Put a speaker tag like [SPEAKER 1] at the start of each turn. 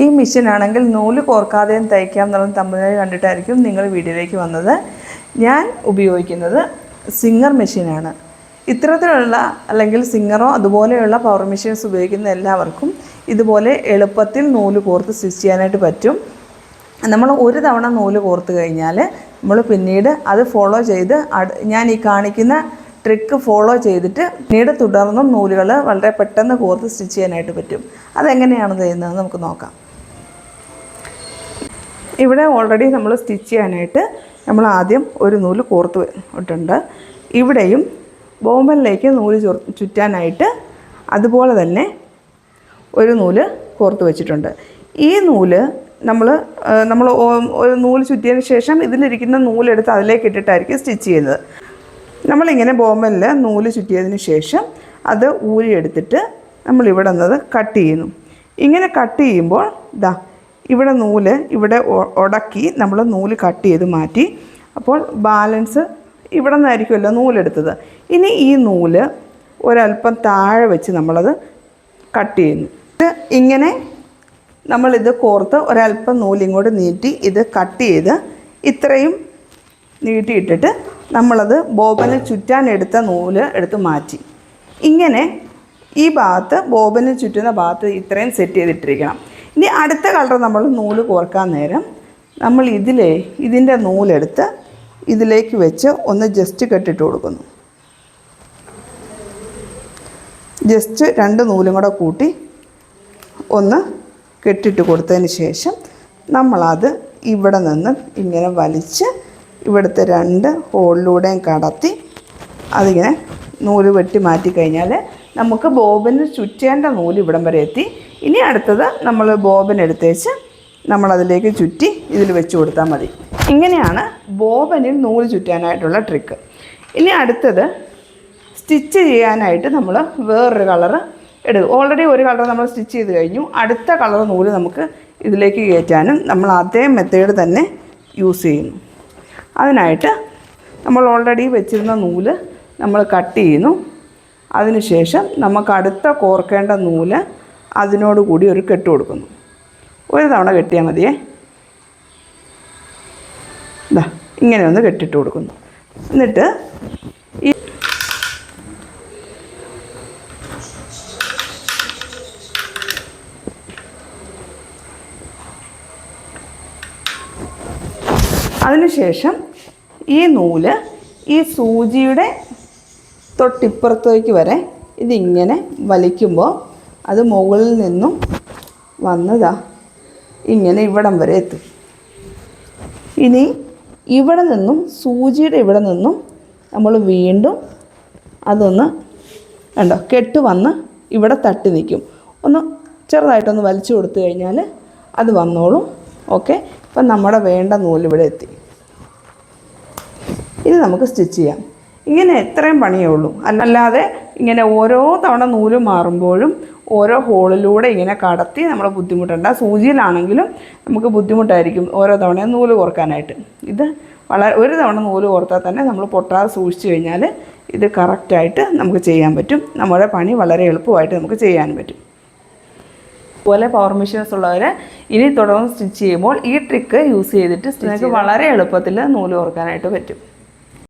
[SPEAKER 1] ഈ മെഷീനാണെങ്കിൽ നൂല് കോർക്കാതെയും തയ്ക്കാം എന്നുള്ള തമ്പനയിൽ കണ്ടിട്ടായിരിക്കും നിങ്ങൾ വീഡിയോയിലേക്ക് വന്നത്. ഞാൻ ഉപയോഗിക്കുന്നത് സിംഗർ മെഷീനാണ്. ഇത്തരത്തിലുള്ള അല്ലെങ്കിൽ സിംഗറോ അതുപോലെയുള്ള പവർ മെഷീൻസ് ഉപയോഗിക്കുന്ന എല്ലാവർക്കും ഇതുപോലെ എളുപ്പത്തിൽ നൂല് കോർത്ത് സ്റ്റിച്ച് ചെയ്യാനായിട്ട് പറ്റും. നമ്മൾ ഒരു തവണ നൂല് കോർത്ത് കഴിഞ്ഞാൽ നമ്മൾ പിന്നീട് അത് ഫോളോ ചെയ്ത് ഞാൻ ഈ കാണിക്കുന്ന ട്രിക്ക് ഫോളോ ചെയ്തിട്ട് പിന്നീട് തുടർന്നും നൂലുകൾ വളരെ പെട്ടെന്ന് കോർത്ത് സ്റ്റിച്ച് ചെയ്യാനായിട്ട് പറ്റും. അതെങ്ങനെയാണ് ചെയ്യുന്നത് നമുക്ക് നോക്കാം. ഇവിടെ ഓൾറെഡി നമ്മൾ സ്റ്റിച്ച് ചെയ്യാനായിട്ട് നമ്മൾ ആദ്യം ഒരു നൂല് കോർത്ത് ഇട്ടുണ്ട്. ഇവിടെയും ബോബനിലേക്ക് നൂല് ചുറ്റാനായിട്ട് അതുപോലെ തന്നെ ഒരു നൂല് കോർത്ത് വെച്ചിട്ടുണ്ട്. ഈ നൂല് നമ്മൾ ഒരു നൂല് ചുറ്റിയതിന് ശേഷം ഇതിലിരിക്കുന്ന നൂലെടുത്ത് അതിലേക്ക് ഇട്ടിട്ടായിരിക്കും സ്റ്റിച്ച് ചെയ്യുന്നത്. നമ്മളിങ്ങനെ ബോബനിൽ നൂല് ചുറ്റിയതിന് ശേഷം അത് ഊരിയെടുത്തിട്ട് നമ്മളിവിടെ നിന്ന് കട്ട് ചെയ്യുന്നു. ഇങ്ങനെ കട്ട് ചെയ്യുമ്പോൾ ഇവിടെ നൂല് ഇവിടെ ഉടക്കി നമ്മൾ നൂല് കട്ട് ചെയ്ത് മാറ്റി. അപ്പോൾ ബാലൻസ് ഇവിടെ നിന്നായിരിക്കുമല്ലോ നൂലെടുത്തത്. ഇനി ഈ നൂല് ഒരല്പം താഴെ വെച്ച് നമ്മളത് കട്ട് ചെയ്യുന്നു. ഇങ്ങനെ നമ്മളിത് കോർത്ത് ഒരല്പം നൂലിങ്ങോട്ട് നീട്ടി ഇത് കട്ട് ചെയ്ത് ഇത്രയും നീട്ടിയിട്ടിട്ട് നമ്മളത് ബോബന് ചുറ്റാനെടുത്ത നൂല് എടുത്ത് മാറ്റി. ഇങ്ങനെ ഈ ഭാഗത്ത് ബോബന് ചുറ്റുന്ന ഭാഗത്ത് ഇത്രയും സെറ്റ് ചെയ്തിട്ടിരിക്കണം. ഇനി അടുത്ത കളർ നമ്മൾ നൂല് കോർക്കാൻ നേരം നമ്മൾ ഇതിൻ്റെ നൂലെടുത്ത് ഇതിലേക്ക് വെച്ച് ഒന്ന് ജസ്റ്റ് കെട്ടിട്ട് കൊടുക്കുന്നു. ജസ്റ്റ് രണ്ട് നൂലും കൂടെ കൂട്ടി ഒന്ന് കെട്ടിട്ട് കൊടുത്തതിന് ശേഷം നമ്മളത് ഇവിടെ നിന്ന് ഇങ്ങനെ വലിച്ച് ഇവിടുത്തെ രണ്ട് ഹോളിലൂടെയും കടത്തി അതിങ്ങനെ നൂല് വെട്ടി മാറ്റി കഴിഞ്ഞാൽ നമുക്ക് ബോബന് ചുറ്റേണ്ട നൂല് ഇവിടം വരെ എത്തി. ഇനി അടുത്തത് നമ്മൾ ബോബൻ എടുത്തേച്ച് നമ്മളതിലേക്ക് ചുറ്റി ഇതിൽ വെച്ച് കൊടുത്താൽ മതി. ഇങ്ങനെയാണ് ബോബനിൽ നൂല് ചുറ്റാനായിട്ടുള്ള ട്രിക്ക്. ഇനി അടുത്തത് സ്റ്റിച്ച് ചെയ്യാനായിട്ട് നമ്മൾ വേറൊരു കളറ് എടുക്കും. ഓൾറെഡി ഒരു കളർ നമ്മൾ സ്റ്റിച്ച് ചെയ്ത് കഴിഞ്ഞു. അടുത്ത കളർ നൂല് നമുക്ക് ഇതിലേക്ക് കയറ്റാനും നമ്മൾ അതേ മെത്തേഡ് തന്നെ യൂസ് ചെയ്യുന്നു. അതിനായിട്ട് നമ്മൾ ഓൾറെഡി വെച്ചിരുന്ന നൂല് നമ്മൾ കട്ട് ചെയ്യുന്നു. അതിനുശേഷം നമുക്ക് അടുത്ത കോർക്കേണ്ട നൂല് അതിനോട് കൂടി ഒരു കെട്ട് കൊടുക്കുന്നു. ഒരു തവണ കെട്ടിയാൽ മതിയേ. ഇങ്ങനെ ഒന്ന് കെട്ടിട്ട് കൊടുക്കുന്നു. എന്നിട്ട് അതിനുശേഷം ഈ നൂല് ഈ സൂചിയുടെ തൊട്ടിപ്പുറത്തേക്ക് വരെ ഇതിങ്ങനെ വലിക്കുമ്പോൾ അത് മുകളിൽ നിന്നും വന്നതാ ഇങ്ങനെ ഇവിടം വരെ എത്തും. ഇനി ഇവിടെ നിന്നും സൂചിയുടെ ഇവിടെ നിന്നും നമ്മൾ വീണ്ടും അതൊന്ന് കെട്ട് വന്ന് ഇവിടെ തട്ടി നിൽക്കും. ഒന്ന് ചെറുതായിട്ടൊന്ന് വലിച്ചു കൊടുത്തു കഴിഞ്ഞാൽ അത് വന്നോളും. ഓക്കെ, ഇപ്പം നമ്മുടെ വേണ്ട നൂല് ഇവിടെ എത്തി. ഇത് നമുക്ക് സ്റ്റിച്ച് ചെയ്യാം. ഇങ്ങനെ എത്രയും പണിയേ ഉള്ളൂ. അല്ലാതെ ഇങ്ങനെ ഓരോ തവണ നൂല് മാറുമ്പോഴും ഓരോ ഹോളിലൂടെ ഇങ്ങനെ കടത്തി നമ്മൾ ബുദ്ധിമുട്ടണ്ട. സൂചിയിലാണെങ്കിലും നമുക്ക് ബുദ്ധിമുട്ടായിരിക്കും ഓരോ തവണയും നൂല് കോർക്കാനായിട്ട്. ഇത് ഒരു തവണ നൂല് കോർത്താൽ തന്നെ നമ്മൾ പൊട്ടാതെ സൂക്ഷിച്ചു കഴിഞ്ഞാൽ ഇത് കറക്റ്റായിട്ട് നമുക്ക് ചെയ്യാൻ പറ്റും. നമ്മുടെ പണി വളരെ എളുപ്പമായിട്ട് നമുക്ക് ചെയ്യാനും പറ്റും. അതുപോലെ പവർ മെഷീൻസ് ഉള്ളവർ ഇനി തുടർന്ന് സ്റ്റിച്ച് ചെയ്യുമ്പോൾ ഈ ട്രിക്ക് യൂസ് ചെയ്തിട്ട് നിങ്ങൾക്ക് വളരെ എളുപ്പത്തിൽ നൂല് കോർക്കാനായിട്ട് പറ്റും.